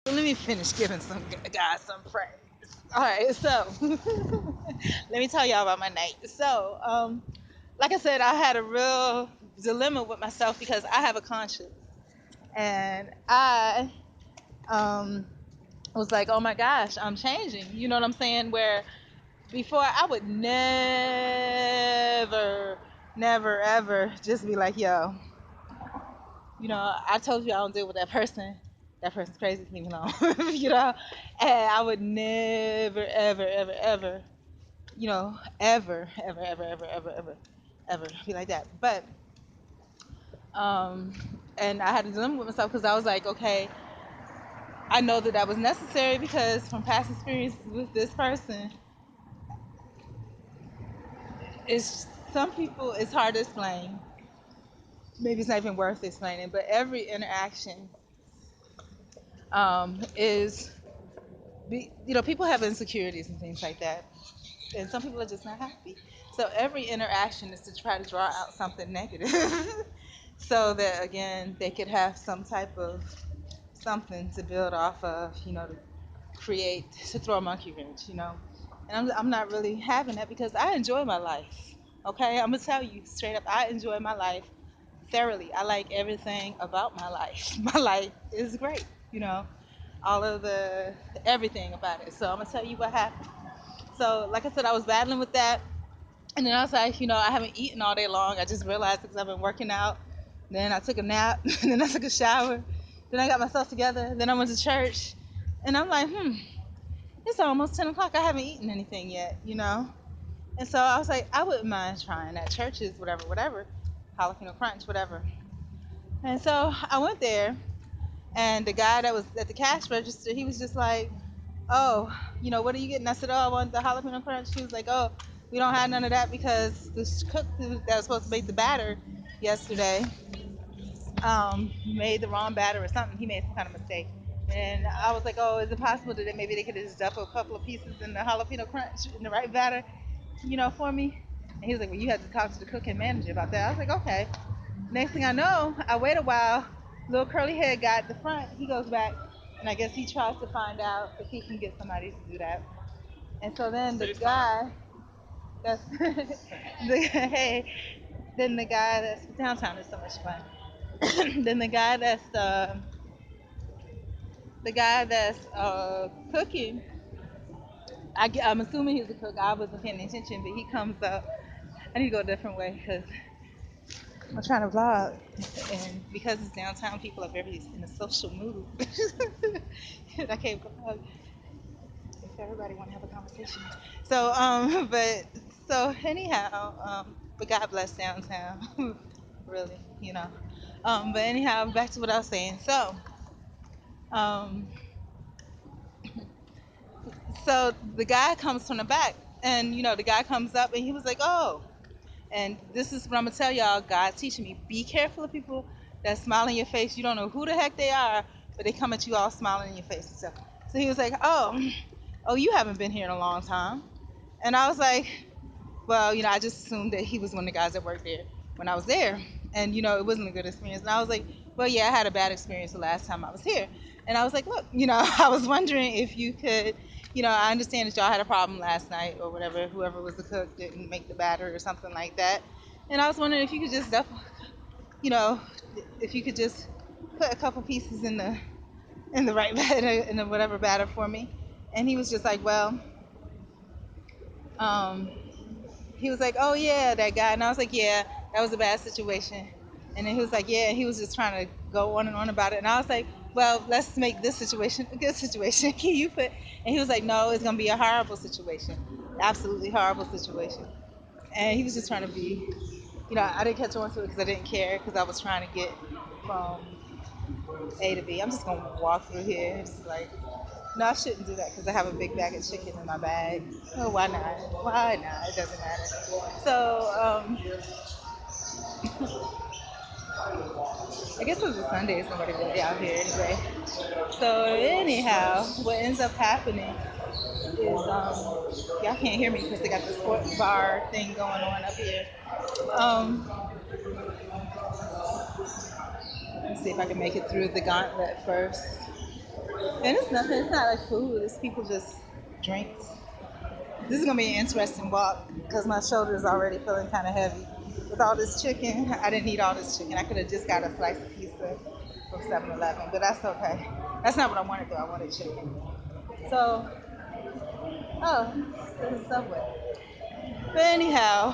Let me finish giving some guys some praise. All right, so let me tell y'all about my night. So, like I said, I had a real dilemma with myself because I have a conscience, and I um, was like, oh my gosh, I'm changing. You know what I'm saying? Where before I would never, never, ever just be like, yo, I told you I don't deal with that person. That person's crazy, leave me alone. And I would never, ever, ever, ever, ever, ever, ever, ever, ever, ever, ever be like that. But, um, and I had to dilemma with myself because I was like, okay, I know that that was necessary because from past experience with this person, it's some people it's hard to explain. Maybe it's not even worth explaining, but every interaction is people have insecurities and things like that, and some people are just not happy. So every interaction is to try to draw out something negative, so that again they could have some type of something to build off of, to create to throw a monkey wrench. And I'm not really having that because I enjoy my life. Okay, I'm gonna tell you straight up, I enjoy my life thoroughly. I like everything about my life. My life is great. You know, all of the everything about it. So I'm gonna tell you what happened. So, like I said, I was battling with that, and then I was like, I haven't eaten all day long. I just realized because I've been working out. Then I took a nap. Then I took a shower. Then I got myself together. Then I went to church, and I'm like, it's almost 10 o'clock. I haven't eaten anything yet. And so I was like, I wouldn't mind trying that. Churches, whatever, whatever, jalapeno crunch, whatever. And so I went there, and the guy that was at the cash register, he was just like, oh, what are you getting? I said, oh, I want the jalapeno crunch. He was like, oh, we don't have none of that because the cook that was supposed to make the batter yesterday made the wrong batter or something. He made some kind of mistake. And I was like, oh, is it possible that maybe they could just dump a couple of pieces in the jalapeno crunch in the right batter, for me? And he was like, well, you have to talk to the cook and manager about that. I was like, okay. Next thing I know, I wait a while. Little curly head guy at the front, he goes back, and I guess he tries to find out if he can get somebody to do that. And so then the guy that's hey, then the guy that's downtown is so much fun. Then the guy that's cooking. I'm assuming he's a cook. I wasn't paying attention, but he comes up. I need to go a different way because I'm trying to vlog, and because it's downtown, people are very in a social mood. I can't vlog if everybody want to have a conversation. So, but so anyhow, but God bless downtown, really, But anyhow, back to what I was saying. Um, so the guy comes from the back, and the guy comes up, and he was like, "Oh." And this is what I'm gonna tell y'all. God teaching me: be careful of people that smile in your face. You don't know who the heck they are, but they come at you all smiling in your face and stuff. So he was like, "Oh, you haven't been here in a long time." And I was like, "Well, I just assumed that he was one of the guys that worked there when I was there, and it wasn't a good experience." And I was like, "Well, yeah, I had a bad experience the last time I was here." And I was like, "Look, I was wondering if you could." I understand that y'all had a problem last night or whatever. Whoever was the cook didn't make the batter or something like that. And I was wondering if you could just, you know, if you could just put a couple pieces in the right batter, in the whatever batter for me. And he was just like, well, um, he was like, oh yeah, that guy. And I was like, yeah, that was a bad situation. And then he was like, yeah, he was just trying to go on and on about it. And I was like, well, let's make this situation a good situation. Can you put? And he was like, no, it's gonna be a horrible situation, absolutely horrible situation. And he was just trying to be, I didn't catch on to it because I didn't care because I was trying to get from A to B. I'm just gonna walk through here. It's like, no, I shouldn't do that because I have a big bag of chicken in my bag. Oh, why not? Why not? It doesn't matter. So, I guess it was a Sunday. It's nobody really out here anyway. So anyhow, what ends up happening is y'all can't hear me because they got the sports bar thing going on up here. Um, let's see if I can make it through the gauntlet first. And it's nothing. It's not like food. It's people just drinks. This is gonna be an interesting walk because my shoulder is already feeling kind of heavy. With all this chicken, I didn't eat all this chicken. I could have just got a slice of pizza from 7-Eleven, but that's okay. That's not what I wanted though. I wanted chicken. So, oh, there's a Subway. But anyhow,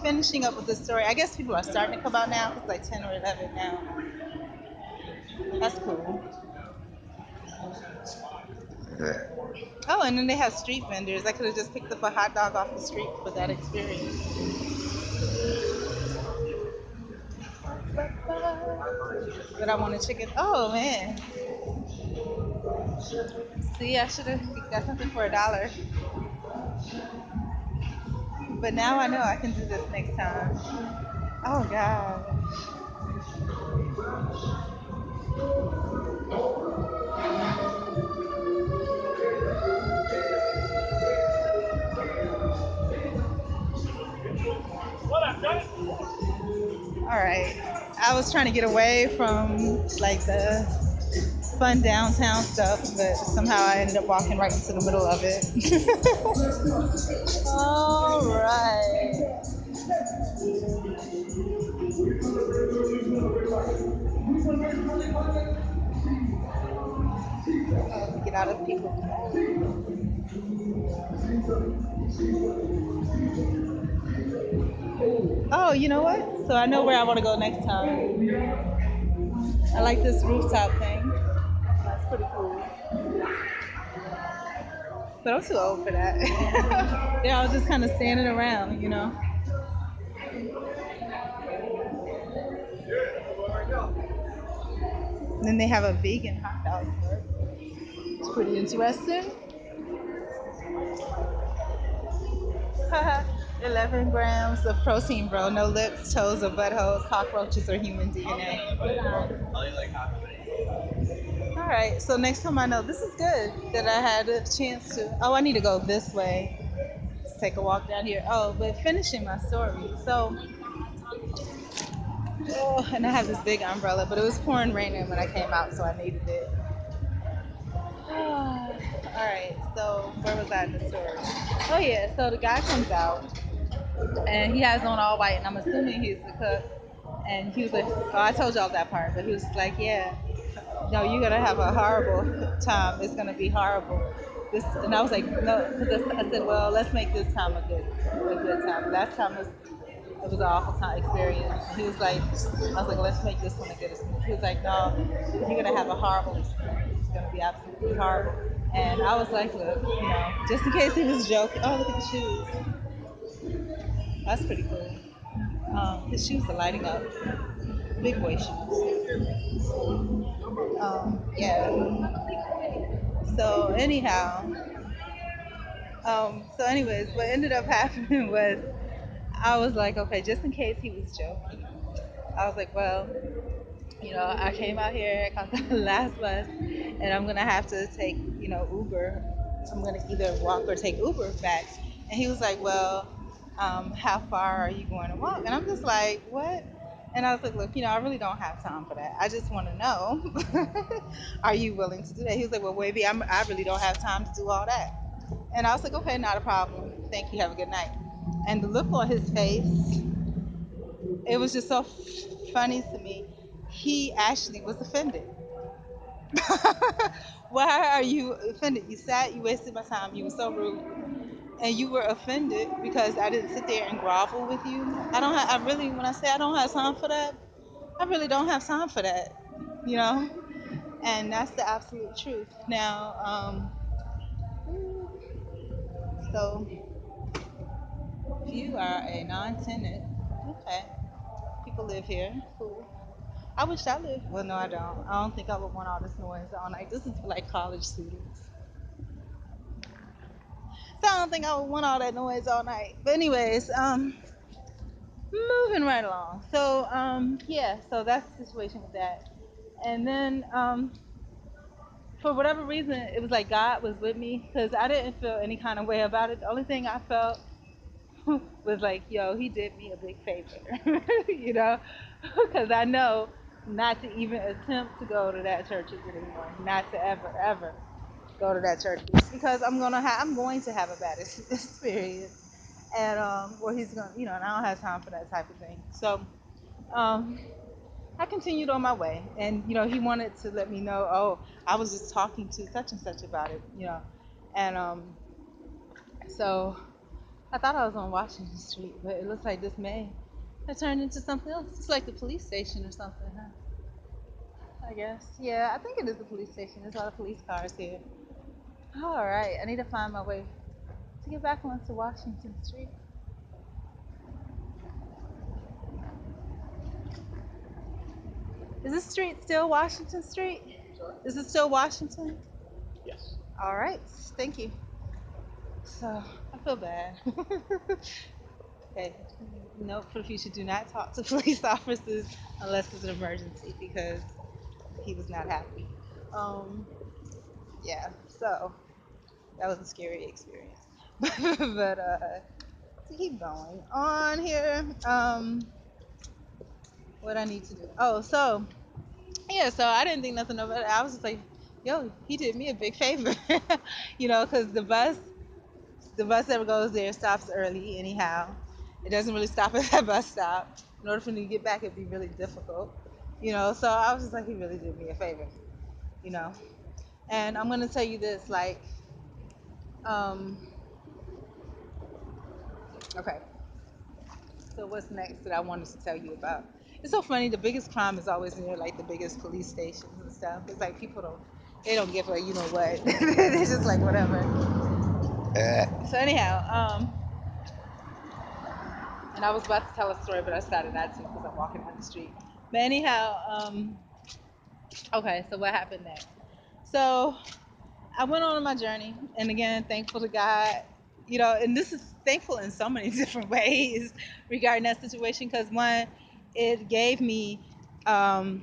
finishing up with the story. I guess people are starting to come out now. It's like 10 or 11 now. That's cool. Oh, and then they have street vendors. I could have just picked up a hot dog off the street for that experience. But I want a chicken. Oh man. See, I should have got something for $1. But now I know I can do this next time. Oh god. All right. I was trying to get away from like the fun downtown stuff, but somehow I ended up walking right into the middle of it. All right. Get out of people. Oh, you know what? So I know where I want to go next time. I like this rooftop thing. That's pretty cool. But I'm too old for that. They're all just kind of standing around, you know. And then they have a vegan hot dog part. It's pretty interesting. 11 grams of protein, bro. No lips, toes, or buttholes, cockroaches, or human DNA. All right. So next time I know this is good that I had a chance to. Oh, I need to go this way. Let's take a walk down here. Oh, but finishing my story. So, oh, and I have this big umbrella, but it was pouring raining when I came out, so I needed it. All right. So where was I in the story? Oh yeah. So the guy comes out and he has on all white, and I'm assuming he's the cook. And he was like, "Oh, I told y'all that part," but he was like, "Yeah, no, you're gonna have a horrible time. It's gonna be horrible." This, and I was like, "No," because I said, "Well, let's make this time a good time." Last time it was an awful time experience. And he was like, "I was like, let's make this one a good experience." He was like, "No, you're gonna have a horrible experience. It's gonna be absolutely horrible." And I was like, "Look, just in case he was joking." Oh, look at the shoes. That's pretty cool. His shoes are lighting up. Big boy shoes. Yeah. So anyhow, so anyways, what ended up happening was I was like, okay, just in case he was joking, I was like, well, I came out here, I caught the last bus, and I'm gonna have to take, Uber. I'm gonna either walk or take Uber back. And he was like, well, how far are you going to walk? And I'm just like, what? And I was like, look, I really don't have time for that. I just want to know, are you willing to do that? He was like, well, baby, I really don't have time to do all that. And I was like, okay, not a problem. Thank you. Have a good night. And the look on his face, it was just so funny to me. He actually was offended. Why are you offended? You sat, you wasted my time, you were so rude, and you were offended because I didn't sit there and grovel with you. I really, when I say I don't have time for that, I really don't have time for that, you know? And that's the absolute truth. Now, so if you are a non tenant, okay, people live here, cool. I wish I lived. Well, no, I don't. I don't think I would want all this noise all night. This is for like college students. So I don't think I would want all that noise all night. But anyways, moving right along. So yeah, so that's the situation with that. And then for whatever reason, it was like God was with me because I didn't feel any kind of way about it. The only thing I felt was like, yo, he did me a big favor, you know, because I know. not to even attempt to go to that church anymore. Not to ever go to that church because I'm going to have a bad experience, and or he's gonna, and I don't have time for that type of thing. So um, I continued on my way, and he wanted to let me know, oh, I was just talking to such and such about it, and so I thought I was on Washington Street, but it looks like this may have turned into something else. It's like the police station or something, huh? I guess. Yeah, I think it is the police station. There's a lot of police cars here. All right, I need to find my way to get back onto Washington Street. Is this street still Washington Street? Sorry? Is it still Washington? Yes. All right, thank you. So I feel bad. Okay, note for the future: do not talk to police officers unless it's an emergency because he was not happy. Um, yeah, so that was a scary experience. But to keep going on here, what I need to do. Oh, so yeah, so I didn't think nothing of it. I was just like, yo, he did me a big favor, because the bus that goes there stops early anyhow. It doesn't really stop at that bus stop. In order for me to get back, it'd be really difficult, So I was just like, he really did me a favor, you know. And I'm gonna tell you this, like, um, okay. So what's next that I wanted to tell you about? It's so funny. The biggest crime is always near like the biggest police stations and stuff. It's like they don't give a what. They're just like whatever. So anyhow, and I was about to tell a story, but I decided not to because I'm walking down the street. But anyhow, okay. So what happened next? So I went on my journey, and again, thankful to God, and this is thankful in so many different ways regarding that situation. Because one, it gave me um,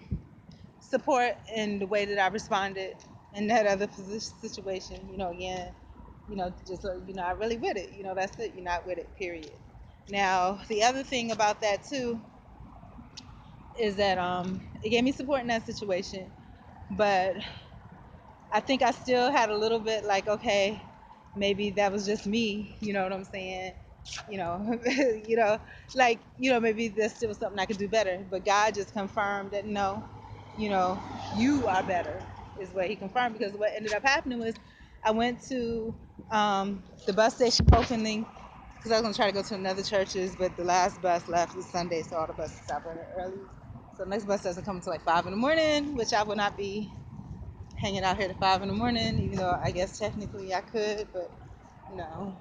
support in the way that I responded in that other situation. Again, just so I really with it. That's it. You're not with it. Period. Now, the other thing about that too is that it gave me support in that situation, but I think I still had a little bit like, okay, maybe that was just me. You know what I'm saying? You know, maybe there's still something I could do better. But God just confirmed that no, you know, you are better, is what He confirmed. Because what ended up happening was, I went to the bus station opening because I was gonna try to go to another churches, but the last bus left was Sunday, so all the buses stopped early. So the next bus doesn't come until like 5 in the morning, which I will not be hanging out here at 5 in the morning, even though I guess technically I could, but no.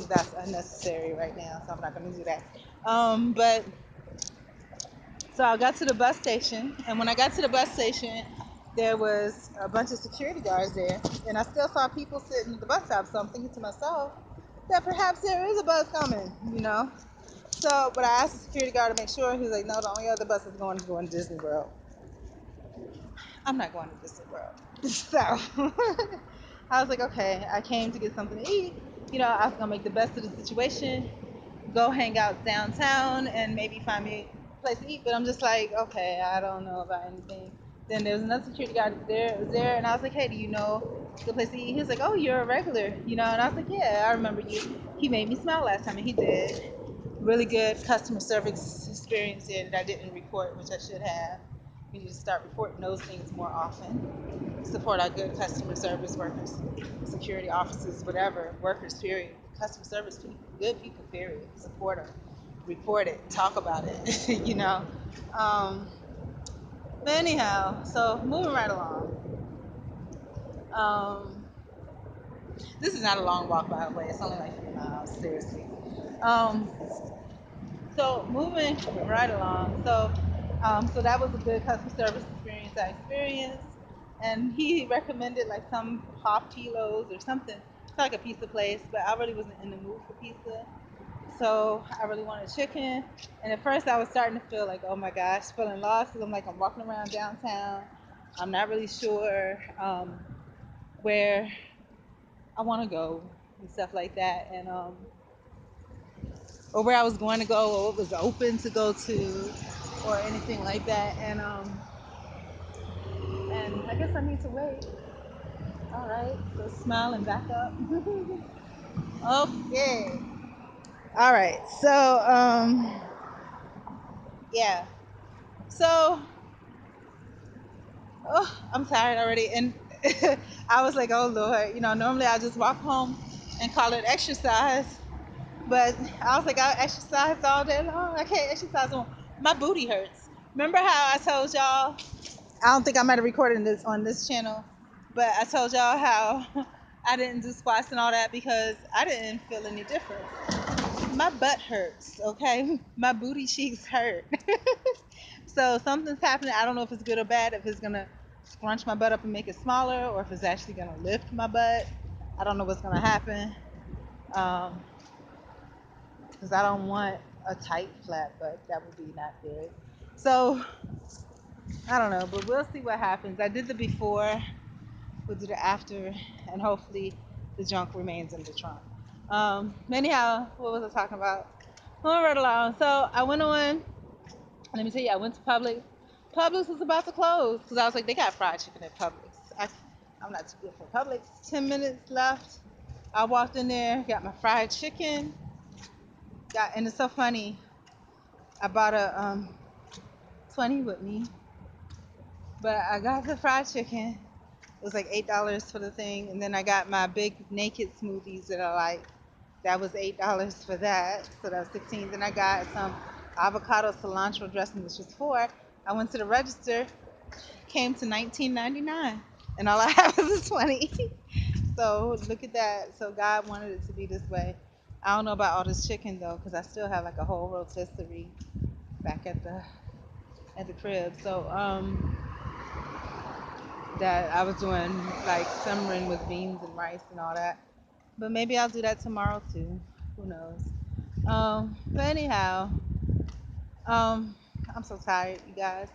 That's unnecessary right now, so I'm not going to do that. But so I got to the bus station, and when I got to the bus station, there was a bunch of security guards there, and I still saw people sitting at the bus stop. So I'm thinking to myself that perhaps there is a bus coming. So, but I asked the security guard to make sure. He was like, "No, the only other bus is going to Disney World." I'm not going to Disney World. So I was like, okay, I came to get something to eat. I was gonna make the best of the situation, go hang out downtown, and maybe find me a place to eat. But I'm just like, okay, I don't know about anything. Then there was another security guard there, and I was like, hey, do you know the place to eat? He was like, oh, you're a regular. And I was like, yeah, I remember you. He made me smile last time, and he did. Really good customer service experience there that I didn't report, which I should have. We need to start reporting those things more often. Support our good customer service workers, security officers, whatever, workers, period. Customer service people, good people, period. Support them, report it, talk about it, But anyhow, so moving right along. Um, this is not a long walk, by the way. It's only like 3 miles, seriously. Um, So moving right along. So that was a good customer service experience I experienced, and he recommended like some pop kilos or something. It's like a pizza place, but I really wasn't in the mood for pizza. So I really wanted chicken, and at first I was starting to feel like, oh my gosh, feeling lost because I'm walking around downtown. I'm not really sure where I want to go and stuff like that, and or where I was going to go or what was open to go to. or anything like that. And I guess I need to wait. All right, so smile and back up. Okay. All right. So yeah. So I'm tired already, and I was like, oh Lord, normally I just walk home and call it exercise, but I was like, I exercised all day long. I can't exercise on my booty hurts. Remember how I told y'all? I don't think I might have recorded this on this channel, but I told y'all how I didn't do squats and all that because I didn't feel any difference. My butt hurts, okay? My booty cheeks hurt. So something's happening. I don't know if it's good or bad, if it's gonna scrunch my butt up and make it smaller, or if it's actually gonna lift my butt. I don't know what's gonna happen. Because I don't want a tight flat butt. That would be not good. So I don't know, but we'll see what happens. I did the before, we'll do the after, and hopefully the junk remains in the trunk. Anyhow, what was I talking about? Moving right along. So I went on. Let me tell you, I went to Publix. Publix was about to close because I was like, they got fried chicken at Publix. I'm not too good for Publix. 10 minutes left. I walked in there, got my fried chicken. And it's so funny. I bought a 20 with me, but I got the fried chicken. It was like $8 for the thing, and then I got my big naked smoothies that I like. That was $8 for that, so that was 16. Then I got some avocado cilantro dressing, which was 4. I went to the register, came to 19.99, and all I have is a 20. So look at that. So God wanted it to be this way. I don't know about all this chicken though, because I still have like a whole rotisserie back at the crib. So that I was doing like simmering with beans and rice and all that. But maybe I'll do that tomorrow too. Who knows? But anyhow, um, I'm so tired, you guys.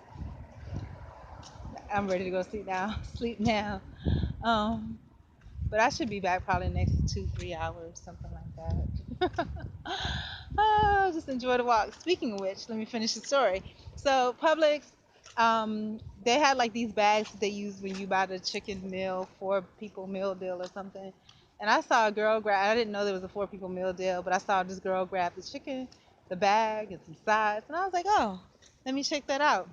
I'm ready to go sleep now. Sleep now. Um, but I should be back probably next 2-3 hours, something like that. Oh, just enjoy the walk. Speaking of which, let me finish the story. So Publix, they had like these bags that they use when you buy the chicken meal, 4 people meal deal or something. And I saw a girl grab. I didn't know there was a 4 people meal deal, but I saw this girl grab the chicken, the bag, and some sides, and I was like, oh, let me check that out.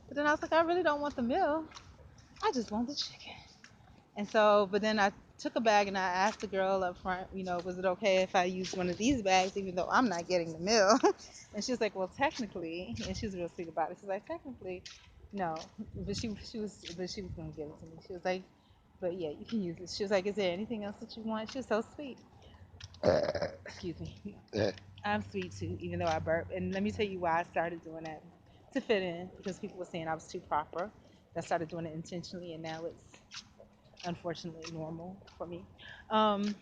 But then I was like, I really don't want the meal. I just want the chicken. And so, but then I took a bag and I asked the girl up front, was it okay if I used one of these bags, even though I'm not getting the meal? And she was like, well, technically, and she was real sweet about it. She's like, technically, no, but she was gonna give it to me. She was like, but yeah, you can use it. She was like, is there anything else that you want? She was so sweet. Excuse me. I'm sweet too, even though I burp. And let me tell you why I started doing that to fit in, because people were saying I was too proper. I started doing it intentionally, and now it's unfortunately normal for me. Um,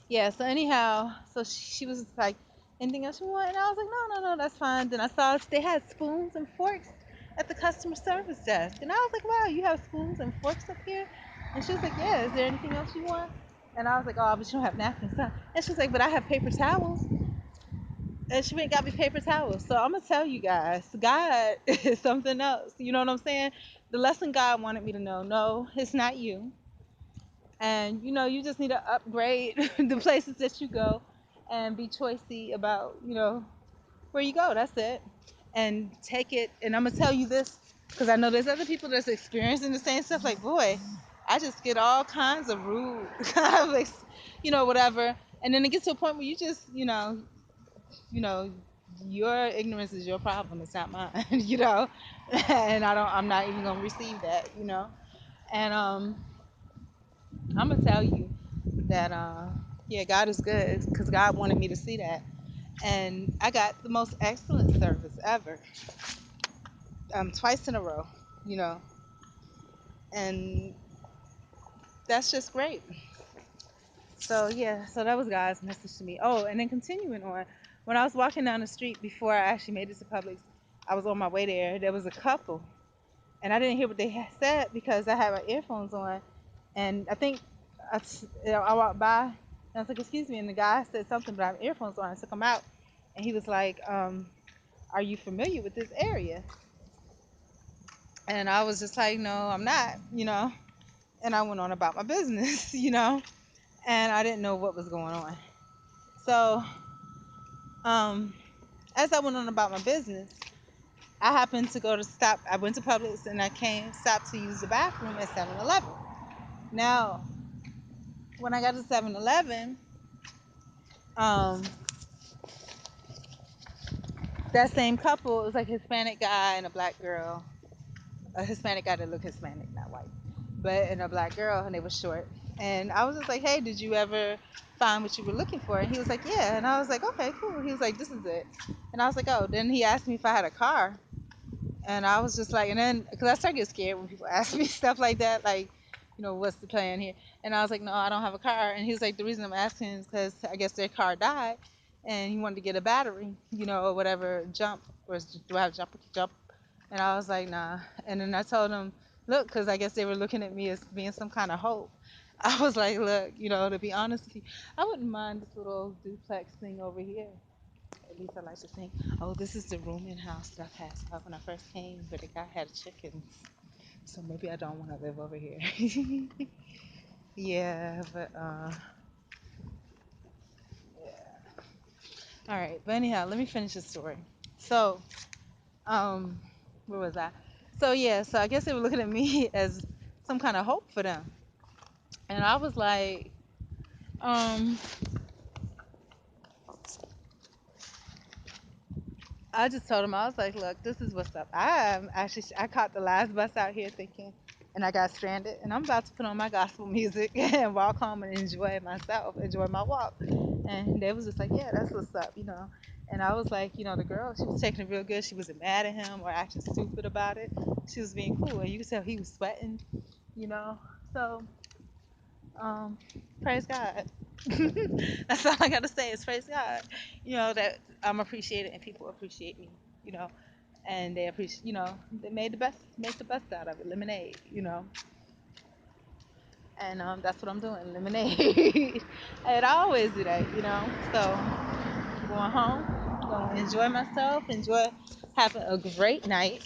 yeah, so anyhow, so she was like, anything else you want? And I was like, no, no, no, that's fine. Then I saw they had spoons and forks at the customer service desk. And I was like, wow, you have spoons and forks up here? And she was like, yeah, is there anything else you want? And I was like, oh, but you don't have napkins, huh? And she was like, but I have paper towels. And she went and got me paper towels. So I'm going to tell you guys, God is something else. You know what I'm saying? The lesson God wanted me to know, no, it's not you. And you just need to upgrade the places that you go and be choicey about where you go. That's it. And take it. And I'm gonna tell you this because I know there's other people that's experiencing the same stuff. Like, boy, I just get all kinds of rude kind of whatever. And then it gets to a point where you just you know your ignorance is your problem, it's not mine. And I'm not even gonna receive that. And I'm gonna tell you that yeah, God is good because God wanted me to see that, and I got the most excellent service ever, twice in a row, you know, and that's just great. So yeah, so that was God's message to me. Oh, and then continuing on, when I was walking down the street before I actually made it to Publix, I was on my way there. There was a couple, and I didn't hear what they had said because I had my earphones on, and I think I walked by and I was like, "Excuse me," and the guy said something, but I have earphones on. I took them out, and he was like, are you familiar with this area? And I was just like, no, I'm not, and I went on about my business, and I didn't know what was going on. So, um, as I went on about my business, I happened to go to stop. I went to Publix and I stopped to use the bathroom at 7-Eleven. Now, when I got to 7-Eleven, um, that same couple, it was like a Hispanic guy and a black girl. A Hispanic guy that looked Hispanic, not white, but and a black girl, and they were short. And I was just like, hey, did you ever find what you were looking for? And he was like, yeah. And I was like, okay, cool. He was like, this is it. And I was like, oh. Then he asked me if I had a car. And I was just like, and then, because I start getting scared when people ask me stuff like that, like, what's the plan here? And I was like, no, I don't have a car. And he was like, the reason I'm asking is because I guess their car died, and he wanted to get a battery, or whatever, jump, or do I have jump? And I was like, nah. And then I told him, look, because I guess they were looking at me as being some kind of hope. I was like, look, to be honest with you, I wouldn't mind this little duplex thing over here. At least I like to think, oh, this is the rooming house that I passed by when I first came, but the guy had chickens. So maybe I don't want to live over here. Yeah, but yeah. All right, but anyhow, let me finish the story. So, um, where was I? So yeah, so I guess they were looking at me as some kind of hope for them, and I was like, um, I just told him, I was like, look, this is what's up. I caught the last bus out here thinking, and I got stranded, and I'm about to put on my gospel music and walk home and enjoy myself, enjoy my walk. And they was just like, yeah, that's what's up. And I was like, the girl, she was taking it real good. She wasn't mad at him or acting stupid about it. She was being cool, and you could tell he was sweating, you know. So, um, praise God. That's all I gotta say is praise God. That I'm appreciated and people appreciate me. You know, and they appreciate. They make the best out of it. Lemonade. And that's what I'm doing. Lemonade. And I always do that. So going home, gonna enjoy myself, enjoy having a great night,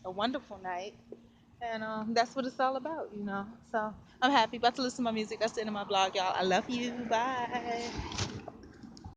a wonderful night. And that's what it's all about. So I'm happy. About to listen to my music. That's the end of my blog, y'all. I love you. Bye.